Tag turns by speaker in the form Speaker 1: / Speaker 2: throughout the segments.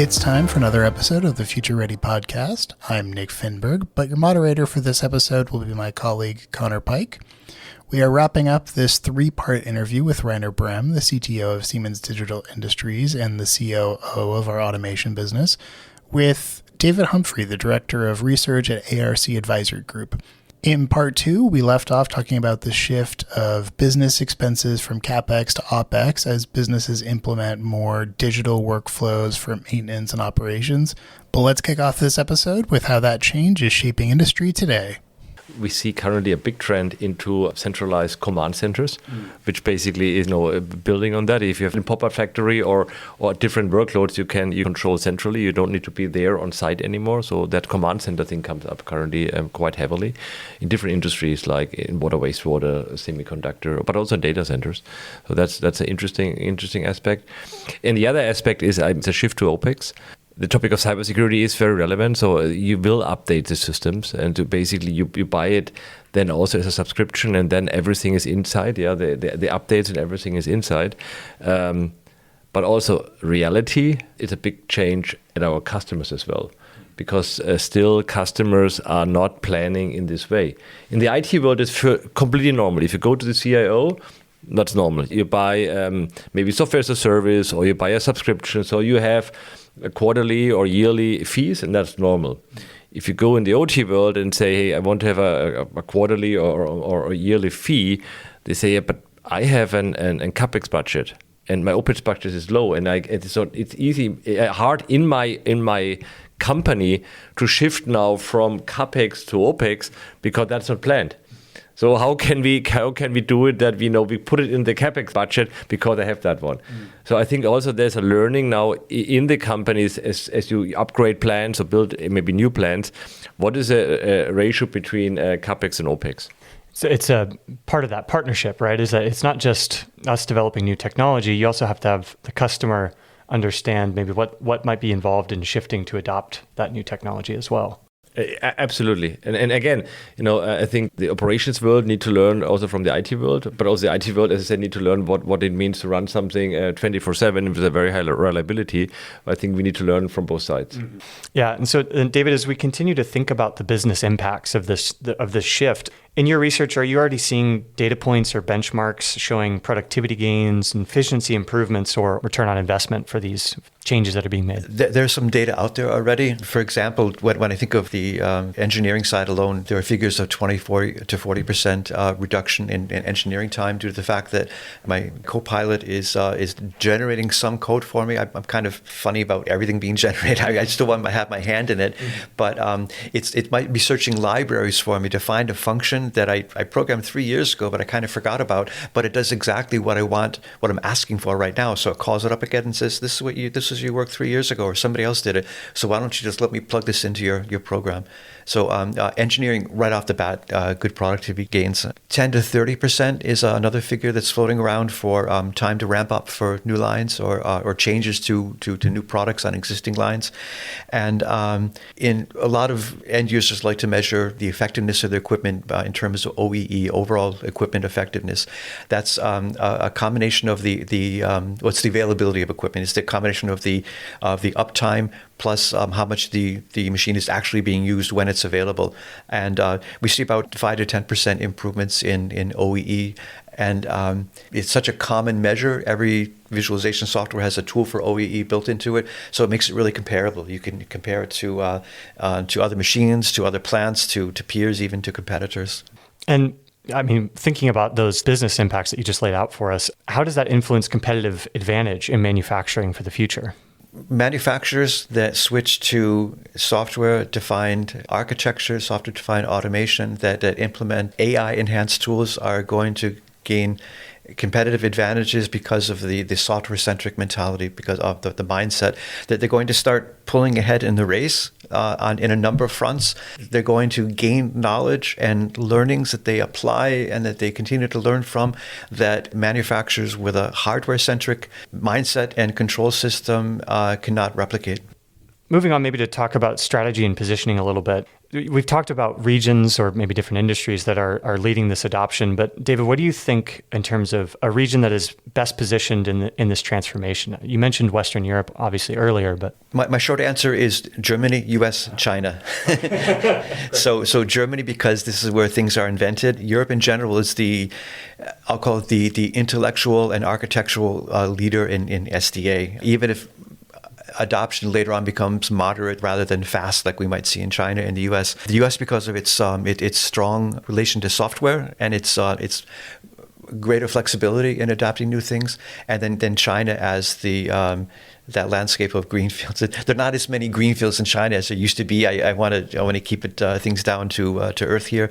Speaker 1: It's time for another episode of the Future Ready podcast. I'm Nick Finberg, but your moderator for this episode will be my colleague Connor Pike. We are wrapping up this three-part interview with Rainer Brehm, the CTO of Siemens Digital Industries and the COO of our automation business, with David Humphrey, the Director of Research at ARC Advisory Group. In part two, we left off talking about the shift of business expenses from CapEx to OpEx as businesses implement more digital workflows for maintenance and operations. But let's kick off this episode with how that change is shaping industry today.
Speaker 2: We see currently a big trend into centralized command centers, which basically is building on that. If you have a pop-up factory or different workloads, you control centrally. You don't need to be there on site anymore. So that command center thing comes up currently quite heavily in different industries like in water, wastewater, semiconductor, but also in data centers. So that's an interesting aspect. And the other aspect is it's a shift to OpEx. The topic of cybersecurity is very relevant, so you will update the systems, and basically you buy it then also as a subscription, and then everything is inside. The updates and everything is inside. But also reality is a big change at our customers as well, because still customers are not planning in this way. In the IT world, it's completely normal. If you go to the CIO, that's normal. You buy maybe software as a service, or you buy a subscription, so you have a quarterly or yearly fees, and that's normal. If you go in the OT world and say, hey, I want to have a quarterly or a yearly fee, they say, yeah, but I have an CapEx budget and my OpEx budget is low, and it's hard in my company to shift now from CapEx to OpEx because that's not planned. So how can we do it that we put it in the CapEx budget because I have that one? So I think also there's a learning now in the companies as you upgrade plans or build maybe new plans. What is a ratio between CapEx and OpEx?
Speaker 3: So it's a part of that partnership, right? Is that it's not just us developing new technology. You also have to have the customer understand maybe what might be involved in shifting to adopt that new technology as well.
Speaker 2: Absolutely. And again, I think the operations world need to learn also from the IT world, but also the IT world, as I said, need to learn what it means to run something 24/7 with a very high reliability. I think we need to learn from both sides. Mm-hmm.
Speaker 3: Yeah. And so, David, as we continue to think about the business impacts of this shift, in your research, are you already seeing data points or benchmarks showing productivity gains and efficiency improvements or return on investment for these changes that are being made?
Speaker 4: There's some data out there already. For example, when I think of the engineering side alone, there are figures of 24 to 40% reduction in engineering time due to the fact that my co-pilot is generating some code for me. I'm kind of funny about everything being generated. I still want to have my hand in it, but it might be searching libraries for me to find a function that I programmed 3 years ago, but I kind of forgot about, but it does exactly what I want, what I'm asking for right now. So it calls it up again and says, this is your work 3 years ago, or somebody else did it. So why don't you just let me plug this into your program? So engineering right off the bat, good productivity gains. 10 to 30% is another figure that's floating around for time to ramp up for new lines or changes to new products on existing lines. And in a lot of end users like to measure the effectiveness of their equipment in terms of OEE, overall equipment effectiveness. That's a combination of what's the availability of equipment. It's the combination of the uptime plus how much the machine is actually being used when it's available. And we see about 5 to 10% improvements in OEE. And it's such a common measure. Every visualization software has a tool for OEE built into it, so it makes it really comparable. You can compare it to other machines, to other plants, to peers, even to competitors.
Speaker 3: And I mean, thinking about those business impacts that you just laid out for us, how does that influence competitive advantage in manufacturing for the future?
Speaker 4: Manufacturers that switch to software-defined architecture, software-defined automation, that implement AI-enhanced tools are going to gain competitive advantages because of the software-centric mentality, because of the mindset that they're going to start pulling ahead in the race in a number of fronts. They're going to gain knowledge and learnings that they apply and that they continue to learn from, that manufacturers with a hardware-centric mindset and control system cannot replicate.
Speaker 3: moving on maybe to talk about strategy and positioning a little bit. We've talked about regions or maybe different industries that are leading this adoption. But David, what do you think in terms of a region that is best positioned in this transformation? You mentioned Western Europe, obviously, earlier, but...
Speaker 4: My short answer is Germany, US, China. So Germany, because this is where things are invented. Europe in general is I'll call it the intellectual and architectural leader in SDA. Even if adoption later on becomes moderate rather than fast, like we might see in China and the U.S. The U.S., because of its strong relation to software and its greater flexibility in adapting new things, and then China as that landscape of greenfields. There are not as many greenfields in China as there used to be. I want to keep things down to earth here,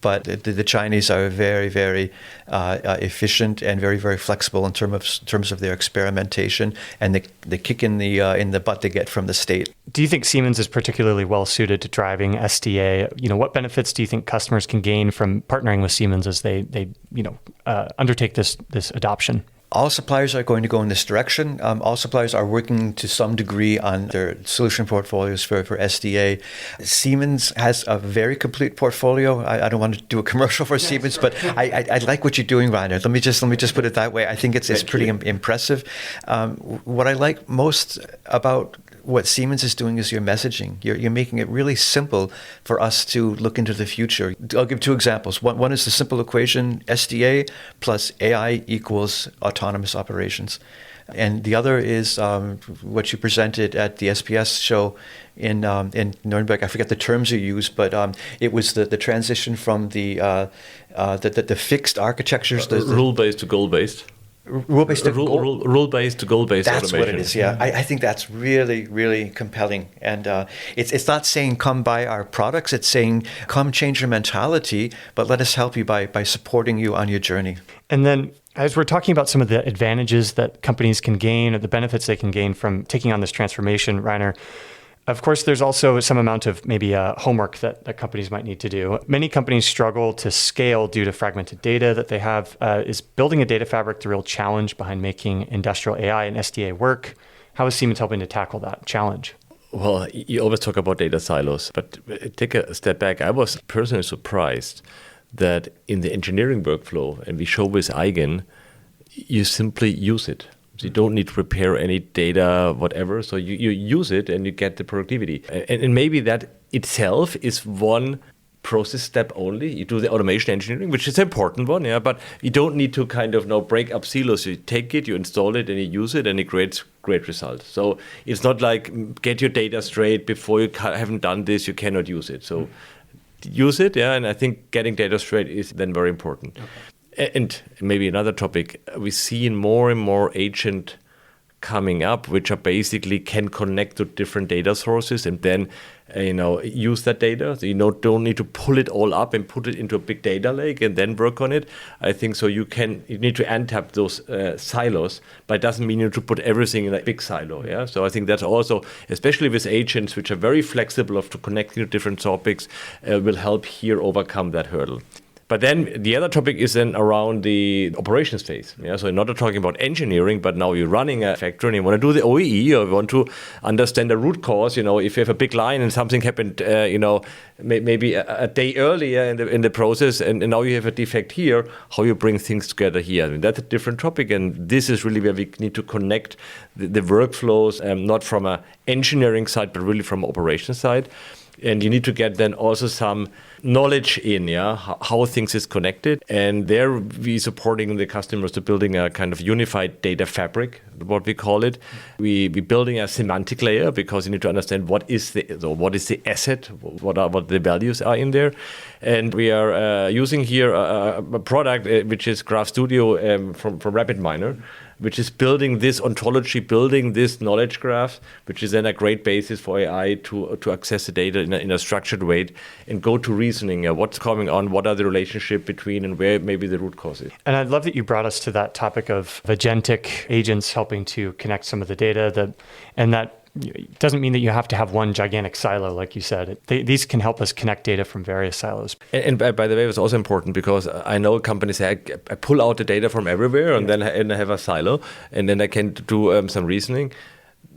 Speaker 4: but the Chinese are very, very efficient and very, very flexible in terms of their experimentation and the kick in the butt they get from the state.
Speaker 3: Do you think Siemens is particularly well suited to driving SDA? What benefits do you think customers can gain from partnering with Siemens as they undertake this adoption?
Speaker 4: All suppliers are going to go in this direction. All suppliers are working to some degree on their solution portfolios for SDA. Siemens has a very complete portfolio. I don't want to do a commercial for Siemens, but I like what you're doing, Rainer. Let me just put it that way. I think it's pretty impressive. What I like most about what Siemens is doing is your messaging. You're making it really simple for us to look into the future. I'll give two examples. One is the simple equation, SDA plus AI equals autonomous operations. And the other is what you presented at the SPS show in Nuremberg. I forget the terms you used, but it was the transition from the fixed architectures.
Speaker 2: Rule-based to goal-based.
Speaker 4: Rule-based to
Speaker 2: rule-based to goal-based
Speaker 4: that's
Speaker 2: automation.
Speaker 4: What it is, yeah. I think that's really, really compelling. And it's not saying come buy our products. It's saying come change your mentality, but let us help you by supporting you on your journey.
Speaker 3: And then as we're talking about some of the advantages that companies can gain or the benefits they can gain from taking on this transformation, Rainer, of course, there's also some amount of maybe homework that companies might need to do. Many companies struggle to scale due to fragmented data that they have. Is building a data fabric the real challenge behind making industrial AI and SDA work? How is Siemens helping to tackle that challenge?
Speaker 2: Well, you always talk about data silos, but take a step back. I was personally surprised that in the engineering workflow, and we show with Eigen, you simply use it. So you don't need to prepare any data, whatever. So you use it and you get the productivity. And maybe that itself is one process step only. You do the automation engineering, which is an important one, yeah. But you don't need to kind of now break up silos. You take it, you install it, and you use it, and it creates great results. So it's not like get your data straight before you haven't done this, you cannot use it. So use it, yeah. And I think getting data straight is then very important. Okay. And maybe another topic, we see more and more agent coming up, which are basically can connect to different data sources and then, use that data. So you don't need to pull it all up and put it into a big data lake and then work on it. I think so. You need to untap those silos, but it doesn't mean you need to put everything in a big silo. Yeah. So I think that's also, especially with agents, which are very flexible to connecting to different topics, will help here overcome that hurdle. But then the other topic is then around the operations phase. Yeah, so you're not talking about engineering, but now you're running a factory and you want to do the OEE or you want to understand the root cause. If you have a big line and something happened, maybe a day earlier in the process, and now you have a defect here, how you bring things together here. I mean, that's a different topic, and this is really where we need to connect the workflows, not from an engineering side, but really from an operations side. And you need to get then also some knowledge in, how things is connected. And there we supporting the customers to building a kind of unified data fabric, what we call it. We building a semantic layer because you need to understand what is the asset, what the values are in there. And we are using here a product which is Graph Studio from RapidMiner, which is building this ontology, building this knowledge graph, which is then a great basis for AI to access the data in a structured way and go to reasoning. What's going on? What are the relationship between and where maybe the root cause is? And
Speaker 3: I'd love that you brought us to that topic of agentic agents helping to connect some of the data and that it doesn't mean that you have to have one gigantic silo, like you said. These can help us connect data from various silos.
Speaker 2: And by the way, it was also important because I know companies say, I pull out the data from everywhere and then I have a silo, and then I can do some reasoning.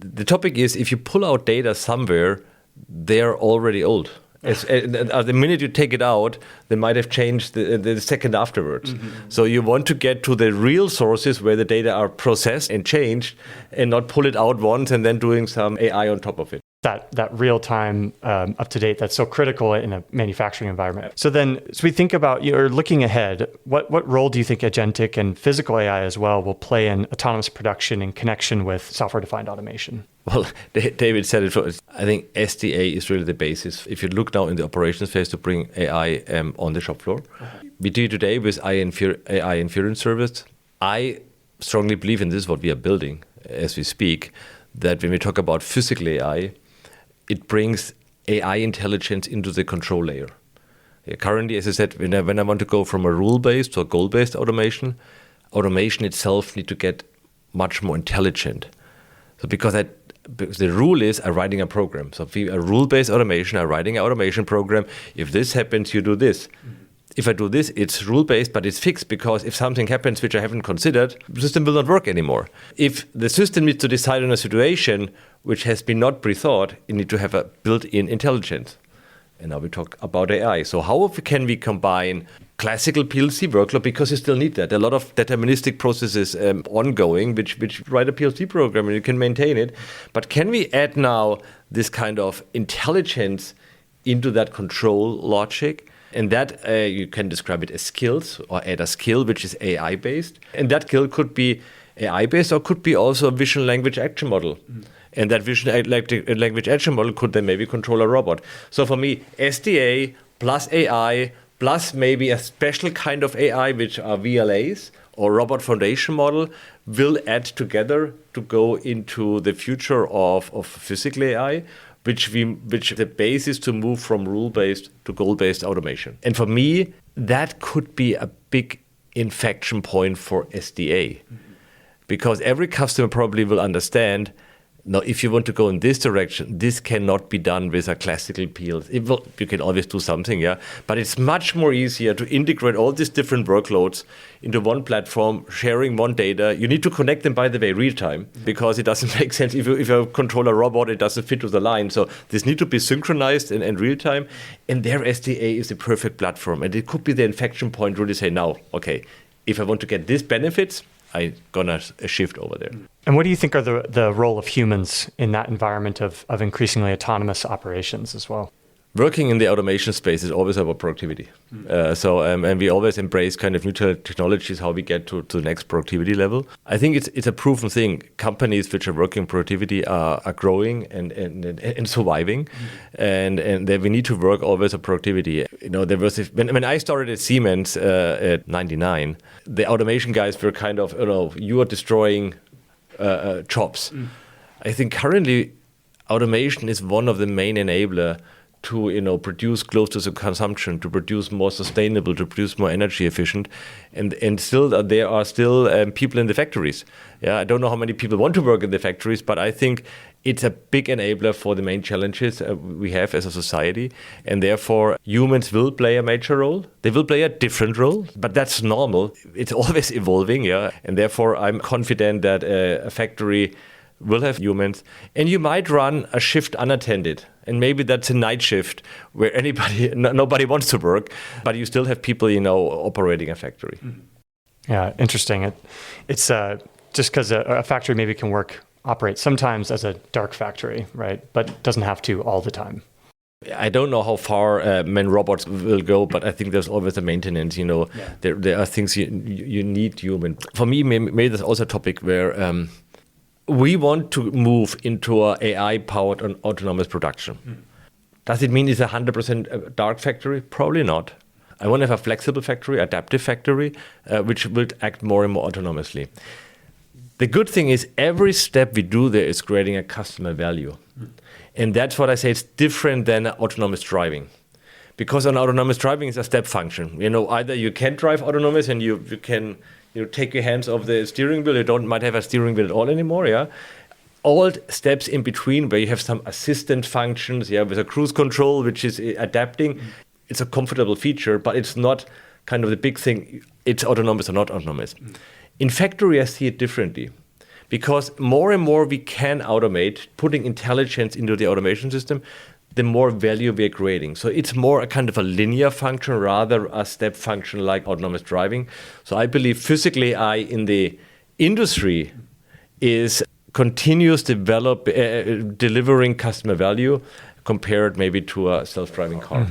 Speaker 2: the topic is if you pull out data somewhere, they're already old. The minute you take it out, they might have changed the second afterwards. So you want to get to the real sources where the data are processed and changed, and not pull it out once and then doing some AI on top of it.
Speaker 3: That real time, up to date, that's so critical in a manufacturing environment. So then, as we think about, you're looking ahead, what role do you think agentic and physical AI as well will play in autonomous production in connection with software-defined automation?
Speaker 2: Well, David said it first. I think SDA is really the basis. If you look now in the operations phase to bring AI on the shop floor, we do it today with AI inference service. I strongly believe, and this is what we are building as we speak, that when we talk about physical AI, it brings AI intelligence into the control layer. Currently, as I said, when I want to go from a rule-based to a goal-based automation itself needs to get much more intelligent. So because the rule is I'm writing a program. So a rule-based automation, I'm writing an automation program. If this happens, you do this. If I do this, it's rule-based, but it's fixed because if something happens which I haven't considered, the system will not work anymore. If the system needs to decide on a situation which has been not pre-thought, it needs to have a built-in intelligence. And now we talk about AI. So how can we combine classical PLC workload, because you still need that. There are a lot of deterministic processes ongoing, which write a PLC program and you can maintain it. But can we add now this kind of intelligence into that control logic? And that you can describe it as skills or add a skill which is AI-based. And that skill could be AI-based or could be also a vision language action model. And that vision language action model could then maybe control a robot. So for me, SDA plus AI plus maybe a special kind of AI, which are VLAs or robot foundation model, will add together to go into the future of physical AI, which the basis to move from rule-based to goal-based automation. And for me, that could be a big inflection point for SDA. Because every customer probably will understand, now, if you want to go in this direction, this cannot be done with a classical PLC. You can always do something, yeah. But it's much more easier to integrate all these different workloads into one platform, sharing one data. You need to connect them, by the way, real time, because it doesn't make sense. If you control a robot, it doesn't fit to the line. So this need to be synchronized and real time. And their SDA is the perfect platform. And it could be the inflection point to really say, now, okay, if I want to get these benefits, I'm going to shift over there.
Speaker 3: And what do you think are the role of humans in that environment of increasingly autonomous operations as well?
Speaker 2: Working in the automation space is always about productivity. And we always embrace kind of new technologies, how we get to the next productivity level. I think it's a proven thing. Companies which are working productivity are growing and surviving. And then we need to work always on productivity. You know, there was when I started at Siemens at 99, the automation guys were kind of, you are destroying jobs. I think currently automation is one of the main enabler to produce close to the consumption, to produce more sustainable, to produce more energy efficient, and still there are still people in the factories. Yeah, I don't know how many people want to work in the factories, but I think it's a big enabler for the main challenges we have as a society, and therefore humans will play a major role. They will play a different role, but that's normal. It's always evolving, yeah, and therefore I'm confident that a factory will have humans, and you might run a shift unattended. And maybe that's a night shift where nobody wants to work, but you still have people, operating a factory.
Speaker 3: Yeah, interesting. It's just because a factory maybe can operate sometimes as a dark factory, right? But doesn't have to all the time.
Speaker 2: I don't know how far men robots will go, but I think there's always a maintenance. There are things you need human. For me, maybe there's also a topic where we want to move into an AI-powered autonomous production. Does it mean it's 100% dark factory? Probably not. I want to have a flexible factory, adaptive factory, which will act more and more autonomously. The good thing is every step we do there is creating a customer value. And that's what I say, it's different than autonomous driving. Because on autonomous driving, it's a step function. Either you can drive autonomous and you can take your hands off the steering wheel. You might have a steering wheel at all anymore, yeah. All steps in between where you have some assistant functions, yeah, with a cruise control, which is adapting. It's a comfortable feature, but it's not kind of the big thing. It's autonomous or not autonomous. In factory, I see it differently. because more and more we can automate, putting intelligence into the automation system, the more value we're creating. So it's more a kind of a linear function rather a step function like autonomous driving. So I believe physical AI in the industry is continuous delivering customer value compared maybe to a self-driving car.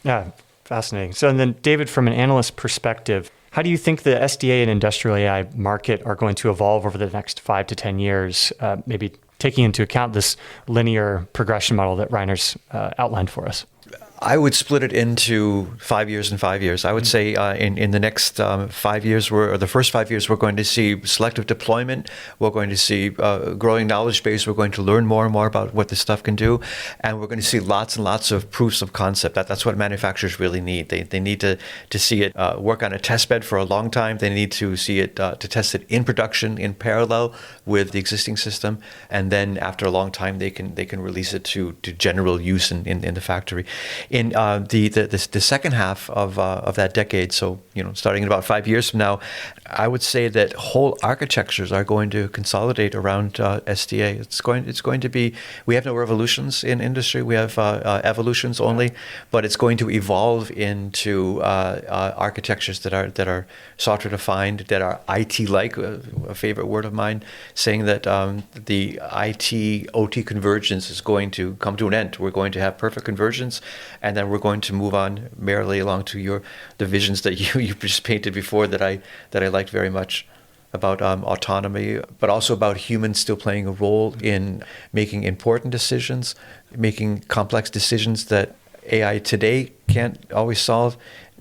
Speaker 3: Yeah, fascinating. So and then David, from an analyst perspective, how do you think the SDA and industrial AI market are going to evolve over the next 5 to 10 years, maybe taking into account this linear progression model that Reiner's outlined for us?
Speaker 4: I would split it into 5 years and 5 years. I would say in the next 5 years, or the first 5 years, we're going to see selective deployment. We're going to see growing knowledge base. We're going to learn more and more about what this stuff can do. And we're going to see lots and lots of proofs of concept. That's what manufacturers really need. They need to see it work on a test bed for a long time. They need to see it, to test it in production in parallel with the existing system. And then after a long time, they can release it to general use in the factory. In the second half of that decade, so starting in about 5 years from now, I would say that whole architectures are going to consolidate around SDA. It's going to be. We have no revolutions in industry. We have evolutions only, but it's going to evolve into architectures that are software defined, that are IT-like. A favorite word of mine, saying that the IT OT convergence is going to come to an end. We're going to have perfect convergence. And then we're going to move on merrily along to the visions that you just painted before that I liked very much, about autonomy, but also about humans still playing a role in making important decisions, making complex decisions that AI today can't always solve.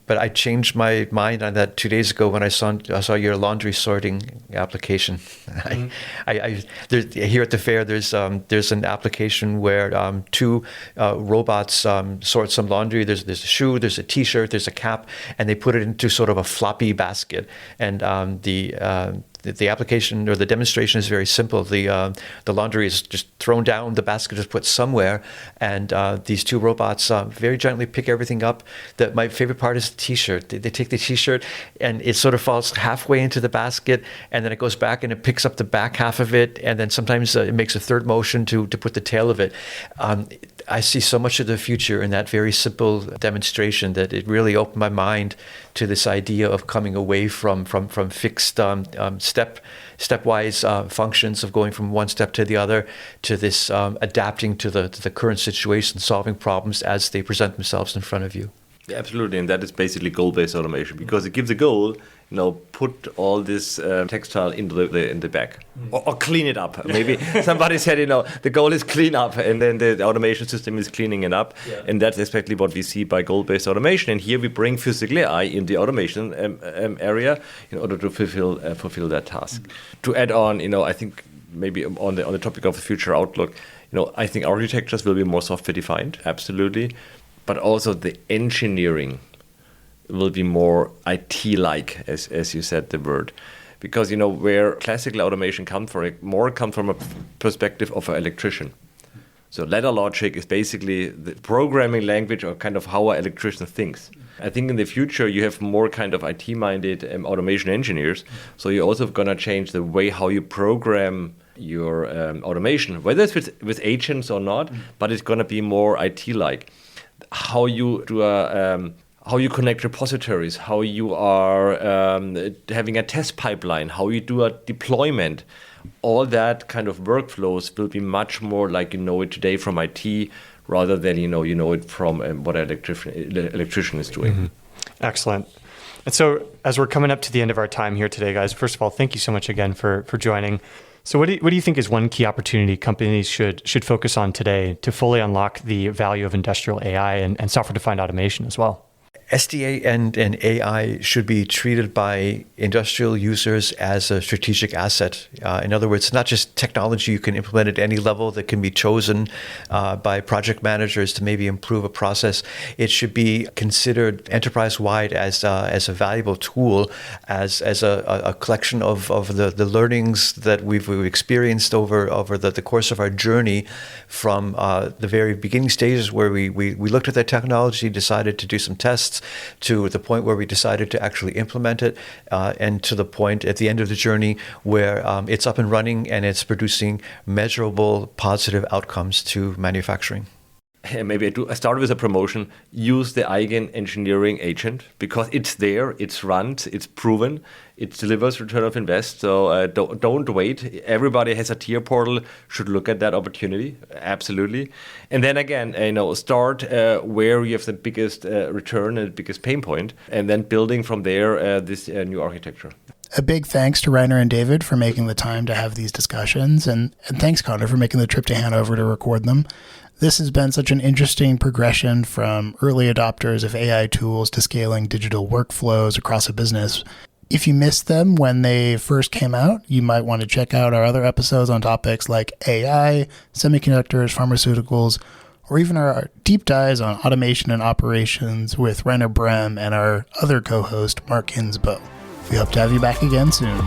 Speaker 4: But I changed my mind on that 2 days ago when I saw your laundry sorting application. Here at the fair, there's an application where two robots sort some laundry. There's a shoe, there's a T-shirt, there's a cap, and they put it into sort of a floppy basket. And the application or the demonstration is very simple. The laundry is just thrown down, the basket is put somewhere, and these two robots very gently pick everything up. My favorite part is the T-shirt. They take the T-shirt and it sort of falls halfway into the basket, and then it goes back and it picks up the back half of it, and then sometimes it makes a third motion to put the tail of it. I see so much of the future in that very simple demonstration that it really opened my mind to this idea of coming away from fixed stepwise functions of going from one step to the other, to this adapting to the current situation, solving problems as they present themselves in front of you.
Speaker 2: Yeah, absolutely, and that is basically goal-based automation, because it gives a goal. Put all this textile in the bag, or clean it up. Maybe somebody said, the goal is clean up, and then the automation system is cleaning it up, and that's exactly what we see by goal-based automation. And here we bring physical AI in the automation area in order to fulfill that task. To add on, I think maybe on the topic of the future outlook, I think architectures will be more software defined, absolutely, but also the engineering will be more IT-like, as you said the word. Because, where classical automation comes from a perspective of an electrician. So ladder logic is basically the programming language, or kind of how an electrician thinks. I think in the future you have more kind of IT-minded automation engineers. So you're also going to change the way how you program your automation, whether it's with agents or not, but it's going to be more IT-like. How you do how you connect repositories, how you are having a test pipeline, how you do a deployment, all that kind of workflows will be much more like it today from IT, rather than it from what an electrician is doing.
Speaker 3: Mm-hmm. Excellent. And so as we're coming up to the end of our time here today, guys, first of all, thank you so much again for joining. So what do you think is one key opportunity companies should focus on today to fully unlock the value of industrial AI and software-defined automation as well?
Speaker 4: SDA and AI should be treated by industrial users as a strategic asset. In other words, not just technology you can implement at any level that can be chosen by project managers to maybe improve a process. It should be considered enterprise-wide as a valuable tool, as a collection of the learnings that we've experienced over the course of our journey, from the very beginning stages where we looked at the technology, decided to do some tests, tests to the point where we decided to actually implement it, and to the point at the end of the journey where it's up and running and it's producing measurable positive outcomes to manufacturing.
Speaker 2: Maybe I start with a promotion. Use the Eigen engineering agent because it's there, it's run, it's proven, it delivers return of invest. So don't wait. Everybody has a tier portal, should look at that opportunity. Absolutely. And then again, start where you have the biggest return and the biggest pain point, and then building from there this new architecture.
Speaker 1: A big thanks to Rainer and David for making the time to have these discussions, and thanks, Connor, for making the trip to Hanover to record them. This has been such an interesting progression from early adopters of AI tools to scaling digital workflows across a business. If you missed them when they first came out, you might want to check out our other episodes on topics like AI, semiconductors, pharmaceuticals, or even our deep dives on automation and operations with Rainer Brehm and our other co-host, Mark Hinsbo. We hope to have you back again soon.